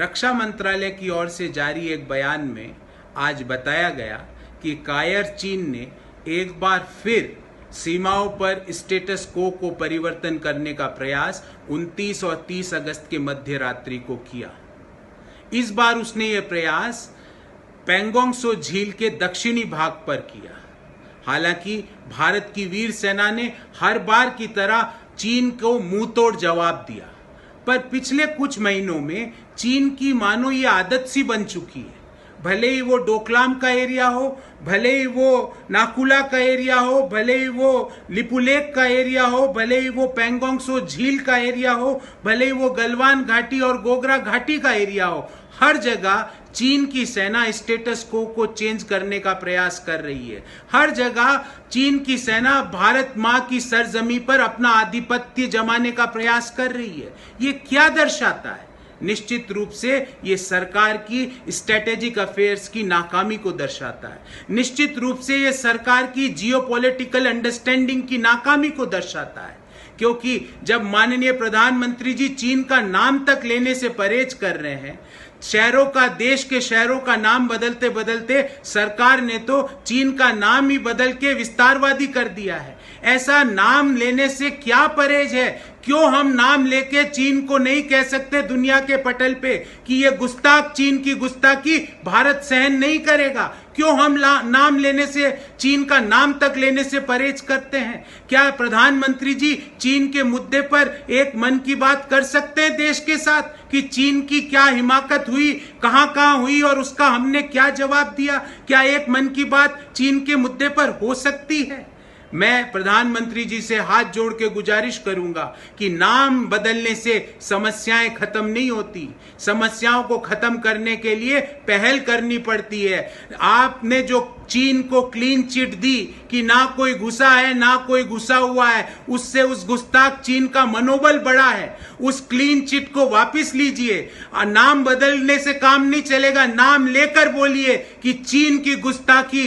रक्षा मंत्रालय की ओर से जारी एक बयान में आज बताया गया कि कायर चीन ने एक बार फिर सीमाओं पर स्टेटस को परिवर्तन करने का प्रयास 29 और 30 अगस्त के मध्य रात्रि को किया। इस बार उसने यह प्रयास पैंगोंग त्सो झील के दक्षिणी भाग पर किया। हालांकि भारत की वीर सेना ने हर बार की तरह चीन को मुंहतोड़ जवाब दिया, पर पिछले कुछ महीनों में चीन की मानो ये आदत सी बन चुकी है। भले ही वो डोकलाम का एरिया हो, भले ही वो नाकुला का एरिया हो, भले ही वो लिपुलेक का एरिया हो, भले ही वो पैंगोंग त्सो झील का एरिया हो, भले ही वो गलवान घाटी और गोगरा घाटी का एरिया हो, हर जगह चीन की सेना स्टेटस को चेंज करने का प्रयास कर रही है। हर जगह चीन की सेना भारत मां की सरजमी पर अपना आधिपत्य जमाने का प्रयास कर रही है। ये क्या दर्शाता है? निश्चित रूप से ये सरकार की स्ट्रेटेजिक अफेयर्स की नाकामी को दर्शाता है। निश्चित रूप से ये सरकार की जियोपॉलिटिकल अंडरस्टैंडिंग की नाकामी को दर्शाता है, क्योंकि जब माननीय प्रधानमंत्री जी चीन का नाम तक लेने से परहेज कर रहे हैं, शहरों का, देश के शहरों का नाम बदलते बदलते सरकार ने तो चीन का नाम ही बदल के विस्तारवादी कर दिया है। ऐसा नाम लेने से क्या परहेज है? क्यों हम नाम लेके चीन को नहीं कह सकते दुनिया के पटल पे कि ये गुस्ताख, चीन की गुस्ताखी भारत सहन नहीं करेगा? क्यों हम नाम लेने से, चीन का नाम तक लेने से परहेज करते हैं? क्या प्रधानमंत्री जी चीन के मुद्दे पर एक मन की बात कर सकते हैं देश के साथ कि चीन की क्या हिमाकत हुई, कहां हुई और उसका हमने क्या जवाब दिया? क्या एक मन की बात चीन के मुद्दे पर हो सकती है? मैं प्रधानमंत्री जी से हाथ जोड़ के गुजारिश करूंगा कि नाम बदलने से समस्याएं खत्म नहीं होती। समस्याओं को खत्म करने के लिए पहल करनी पड़ती है। आपने जो चीन को क्लीन चिट दी कि ना कोई घुसा है ना कोई घुसा हुआ है, उससे उस गुस्ताख चीन का मनोबल बढ़ा है। उस क्लीन चिट को वापस लीजिए। नाम बदलने से काम नहीं चलेगा, नाम लेकर बोलिए कि चीन की गुस्ताखी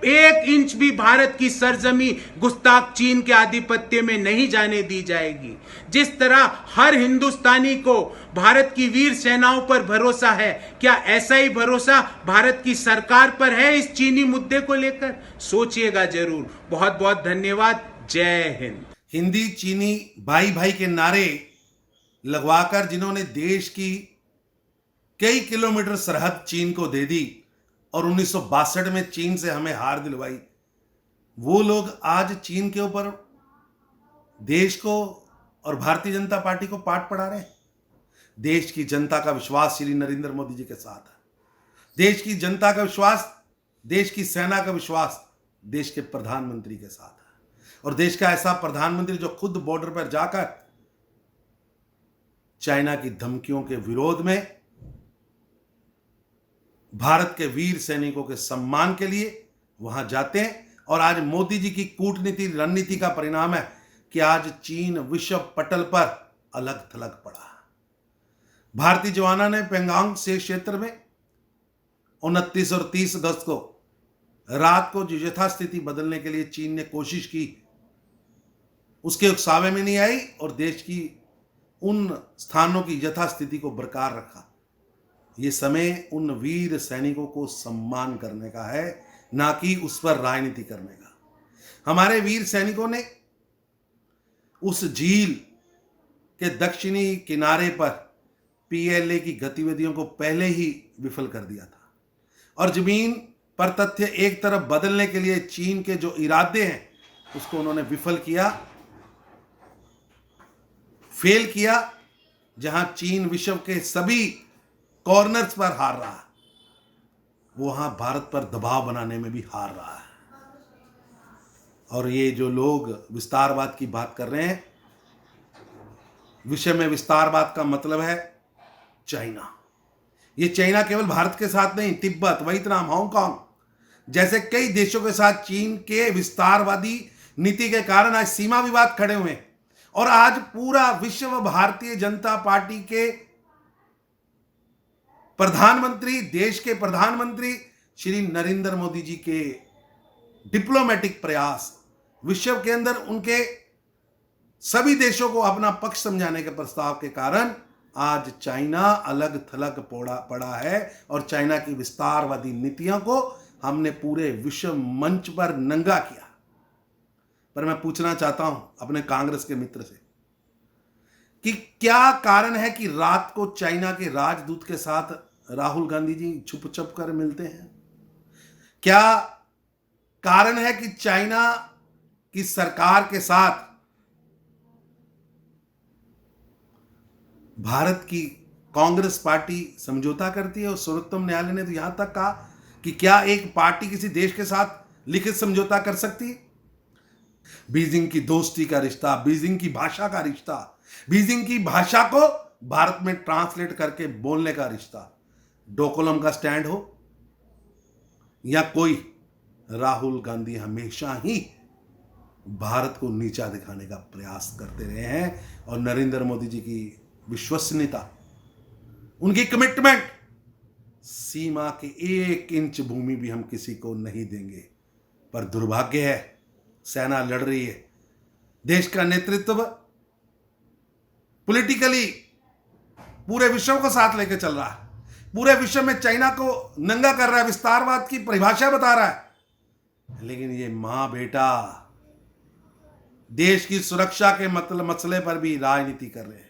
एक इंच भी भारत की सरजमी गुस्ताख चीन के आधिपत्य में नहीं जाने दी जाएगी। जिस तरह हर हिंदुस्तानी को भारत की वीर सेनाओं पर भरोसा है, क्या ऐसा ही भरोसा भारत की सरकार पर है इस चीनी मुद्दे को लेकर? सोचिएगा जरूर। बहुत बहुत धन्यवाद। जय हिंद। हिंदी चीनी भाई भाई के नारे लगवाकर जिन्होंने देश की कई किलोमीटर सरहद चीन को दे दी और 1962 में चीन से हमें हार दिलवाई, वो लोग आज चीन के ऊपर देश को और भारतीय जनता पार्टी को पाठ पढ़ा रहे हैं। देश की जनता का विश्वास श्री नरेंद्र मोदी जी के साथ है। देश की जनता का विश्वास, देश की सेना का विश्वास देश के प्रधानमंत्री के साथ है। और देश का ऐसा प्रधानमंत्री जो खुद बॉर्डर पर जाकर चाइना की धमकियों के विरोध में भारत के वीर सैनिकों के सम्मान के लिए वहां जाते हैं। और आज मोदी जी की कूटनीति रणनीति का परिणाम है कि आज चीन विश्व पटल पर अलग थलग पड़ा। भारतीय जवानों ने पैंगोंग से क्षेत्र में 29 और 30 अगस्त को रात को जो यथास्थिति बदलने के लिए चीन ने कोशिश की, उसके उकसावे में नहीं आई और देश की उन स्थानों की यथास्थिति को बरकरार रखा। ये समय उन वीर सैनिकों को सम्मान करने का है, ना कि उस पर राजनीति करने का। हमारे वीर सैनिकों ने उस झील के दक्षिणी किनारे पर पीएलए की गतिविधियों को पहले ही विफल कर दिया था और जमीन पर तथ्य एक तरफ बदलने के लिए चीन के जो इरादे हैं उसको उन्होंने विफल किया, फेल किया। जहां चीन विश्व के सभी कॉर्नर्स पर हार रहा है, वहां भारत पर दबाव बनाने में भी हार रहा है। और ये जो लोग विस्तारवाद की बात कर रहे हैं, विषय में विस्तारवाद का मतलब है चाइना। ये चाइना केवल भारत के साथ नहीं, तिब्बत, वियतनाम, हांगकांग जैसे कई देशों के साथ चीन के विस्तारवादी नीति के कारण आज सीमा विवाद खड़े हुए हैं। और आज पूरा विश्व भारतीय जनता पार्टी के प्रधानमंत्री, देश के प्रधानमंत्री श्री नरेंद्र मोदी जी के डिप्लोमेटिक प्रयास, विश्व के अंदर उनके सभी देशों को अपना पक्ष समझाने के प्रस्ताव के कारण आज चाइना अलग थलग पड़ा है और चाइना की विस्तारवादी नीतियों को हमने पूरे विश्व मंच पर नंगा किया। पर मैं पूछना चाहता हूं अपने कांग्रेस के मित्र से कि क्या कारण है कि रात को चाइना के राजदूत के साथ राहुल गांधी जी छुप छुप कर मिलते हैं? क्या कारण है कि चाइना की सरकार के साथ भारत की कांग्रेस पार्टी समझौता करती है? और सर्वोच्च न्यायालय ने तो यहां तक कहा कि क्या एक पार्टी किसी देश के साथ लिखित समझौता कर सकती है? बीजिंग की दोस्ती का रिश्ता, बीजिंग की भाषा का रिश्ता, बीजिंग की भाषा को भारत में ट्रांसलेट करके बोलने का रिश्ता, डोकलाम का स्टैंड हो या कोई, राहुल गांधी हमेशा ही भारत को नीचा दिखाने का प्रयास करते रहे हैं। और नरेंद्र मोदी जी की विश्वसनीयता, उनकी कमिटमेंट, सीमा के 1 इंच भूमि भी हम किसी को नहीं देंगे। पर दुर्भाग्य है, सेना लड़ रही है, देश का नेतृत्व पॉलिटिकली पूरे विश्व को साथ लेकर चल रहा है, पूरे विश्व में चाइना को नंगा कर रहा है, विस्तारवाद की परिभाषा बता रहा है। लेकिन ये मां बेटा देश की सुरक्षा के मसले पर भी राजनीति कर रहे हैं।